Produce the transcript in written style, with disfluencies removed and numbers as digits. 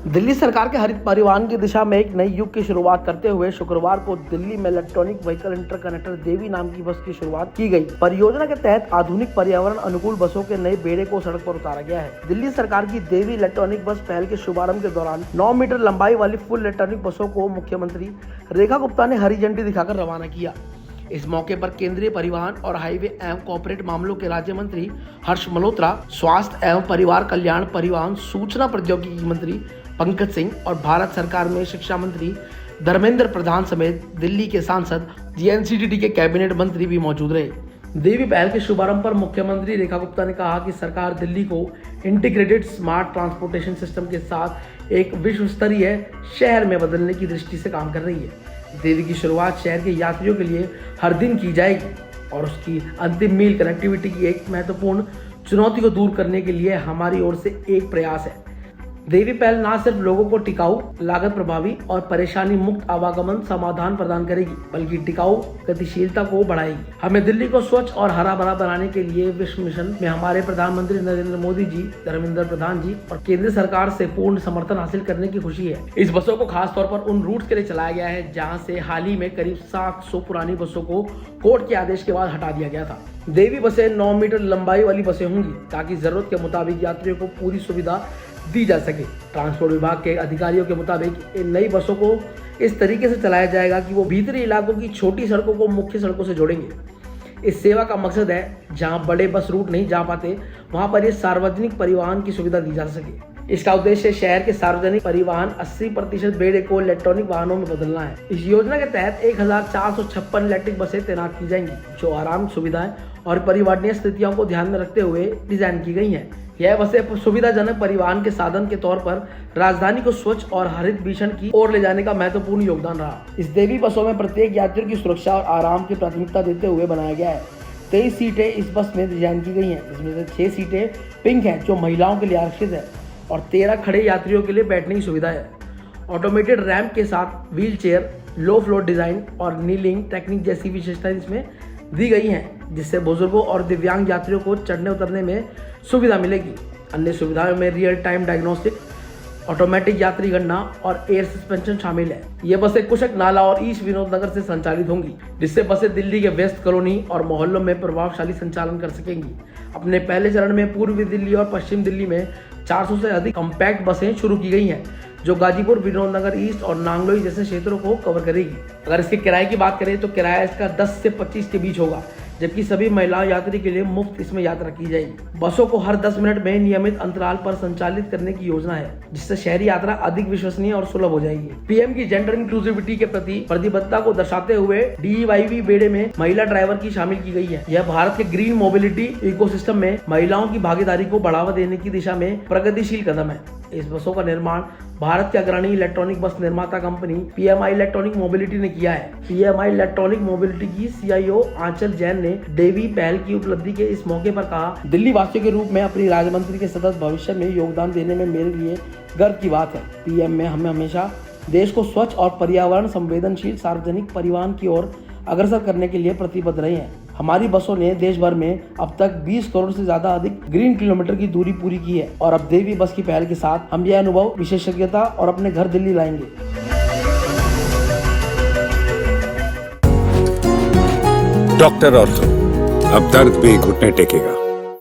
दिल्ली सरकार के हरित परिवहन की दिशा में एक नई युग की शुरुआत करते हुए शुक्रवार को दिल्ली में इलेक्ट्रॉनिक व्हीकल इंटरकनेक्टर देवी नाम की बस की शुरुआत की गई। परियोजना के तहत आधुनिक पर्यावरण अनुकूल बसों के नए बेड़े को सड़क पर उतारा गया है। दिल्ली सरकार की देवी इलेक्ट्रॉनिक बस पहल के शुभारंभ के दौरान 9 मीटर लंबाई वाली फुल इलेक्ट्रॉनिक बसों को मुख्यमंत्री रेखा गुप्ता ने हरी झंडी दिखाकर रवाना किया। इस मौके पर केंद्रीय परिवहन और हाईवे एवं कॉर्पोरेट मामलों के राज्य मंत्री हर्ष मल्होत्रा, स्वास्थ्य एवं परिवार कल्याण, परिवहन, सूचना प्रौद्योगिकी मंत्री पंकज सिंह और भारत सरकार में शिक्षा मंत्री धर्मेंद्र प्रधान समेत दिल्ली के सांसद एनसीटीटी के कैबिनेट मंत्री भी मौजूद रहे। देवी पहल के शुभारंभ पर मुख्यमंत्री रेखा गुप्ता ने कहा कि सरकार दिल्ली को इंटीग्रेटेड स्मार्ट ट्रांसपोर्टेशन सिस्टम के साथ एक विश्व स्तरीय शहर में बदलने की दृष्टि से काम कर रही है। देवी की शुरुआत शहर के यात्रियों के लिए हर दिन की जाएगी और उसकी अंतिम मील कनेक्टिविटी की एक महत्वपूर्ण चुनौती को दूर करने के लिए हमारी ओर से एक प्रयास है। देवी पहल न सिर्फ लोगों को टिकाऊ, लागत प्रभावी और परेशानी मुक्त आवागमन समाधान प्रदान करेगी, बल्कि टिकाऊ गतिशीलता को बढ़ाएगी। हमें दिल्ली को स्वच्छ और हरा भरा बनाने के लिए विश्व मिशन में हमारे प्रधानमंत्री नरेंद्र मोदी जी, धर्मेंद्र प्रधान जी और केंद्र सरकार से पूर्ण समर्थन हासिल करने की खुशी है। इस बसों को खास तौर पर उन रूट्स के लिए चलाया गया है जहाँ से हाल ही में करीब 700 पुरानी बसों को कोर्ट के आदेश के बाद हटा दिया गया था। देवी बसें 9 मीटर लंबाई वाली बसें होंगी ताकि जरूरत के मुताबिक यात्रियों को पूरी सुविधा दी जा सके। ट्रांसपोर्ट विभाग के अधिकारियों के मुताबिक इन नई बसों को इस तरीके से चलाया जाएगा कि वो भीतरी इलाकों की छोटी सड़कों को मुख्य सड़कों से जोड़ेंगे। इस सेवा का मकसद है जहां बड़े बस रूट नहीं जा पाते वहां पर ये सार्वजनिक परिवहन की सुविधा दी जा सके। इसका उद्देश्य शहर के सार्वजनिक परिवहन 80% बेड़े को इलेक्ट्रॉनिक वाहनों में बदलना है। इस योजना के तहत 1456 इलेक्ट्रिक बसें तैनात की जाएंगी जो आराम, सुविधाएं और परिवहनीय स्थितियों को ध्यान में रखते हुए डिजाइन की गई हैं। यह बसें सुविधाजनक परिवहन के साधन के तौर पर राजधानी को स्वच्छ और हरित मिशन की ओर ले जाने का महत्वपूर्ण योगदान रहा। इस देवी बसों में प्रत्येक यात्री की सुरक्षा और आराम की प्राथमिकता देते हुए बनाया गया है। 23 सीटें इस बस में डिजाइन की गई हैं, जिसमें से 6 सीटें पिंक हैं जो महिलाओं के लिए आरक्षित है और 13 खड़े यात्रियों के लिए बैठने की सुविधा है। ऑटोमेटेड रैंप के साथ wheel chair, low floor design और नीलिंग टेक्निक जैसी विशेषताएं इसमें दी गई हैं, जिससे बुजुर्गों और दिव्यांग यात्रियों को चढ़ने उतरने में सुविधा मिलेगी। अन्य सुविधाओं में रियल टाइम डायग्नोस्टिक, ऑटोमेटिक यात्री गणना और एयर सस्पेंशन शामिल है। ये बसें कुशक नाला और ईस्ट विनोद नगर से संचालित होंगी, जिससे बसें दिल्ली के वेस्ट कॉलोनी और मोहल्लों में प्रभावशाली संचालन कर सकेंगी। अपने पहले चरण में पूर्वी दिल्ली और पश्चिम दिल्ली में 400 से अधिक कॉम्पैक्ट बसें शुरू की गई हैं जो गाजीपुर, विनोद नगर ईस्ट और नांगलोई जैसे क्षेत्रों को कवर करेगी। अगर इसके किराए की बात करें तो किराया इसका 10 से 25 के बीच होगा, जबकि सभी महिला यात्री के लिए मुफ्त इसमें यात्रा की जाएगी। बसों को हर 10 मिनट में नियमित अंतराल पर संचालित करने की योजना है, जिससे शहरी यात्रा अधिक विश्वसनीय और सुलभ हो जाएगी। पीएम की जेंडर इंक्लूसिविटी के प्रति प्रतिबद्धता को दर्शाते हुए डीवाईवी बेड़े में महिला ड्राइवर की शामिल की गई है। यह भारत के ग्रीन मोबिलिटी इकोसिस्टम में महिलाओं की भागीदारी को बढ़ावा देने की दिशा में प्रगतिशील कदम है। इस बसों का निर्माण भारत के अग्रणी इलेक्ट्रॉनिक बस निर्माता कंपनी पीएमआई इलेक्ट्रॉनिक मोबिलिटी ने किया है। पीएमआई इलेक्ट्रॉनिक मोबिलिटी की सीईओ आंचल जैन ने देवी पहल की उपलब्धि के इस मौके पर कहा, दिल्ली वासियों के रूप में अपनी राज्य मंत्री के सतत भविष्य में योगदान देने में मेरे लिए गर्व की बात है। पीएम में हमें हमेशा देश को स्वच्छ और पर्यावरण संवेदनशील सार्वजनिक परिवहन की ओर अग्रसर करने के लिए प्रतिबद्ध रहे हैं। हमारी बसों ने देश भर में अब तक 20 करोड़ से ज्यादा अधिक ग्रीन किलोमीटर की दूरी पूरी की है और अब देवी बस की पहल के साथ हम यह अनुभव, विशेषज्ञता और अपने घर दिल्ली लाएंगे। डॉक्टर ऑर्थो, अब दर्द भी घुटने टेकेगा।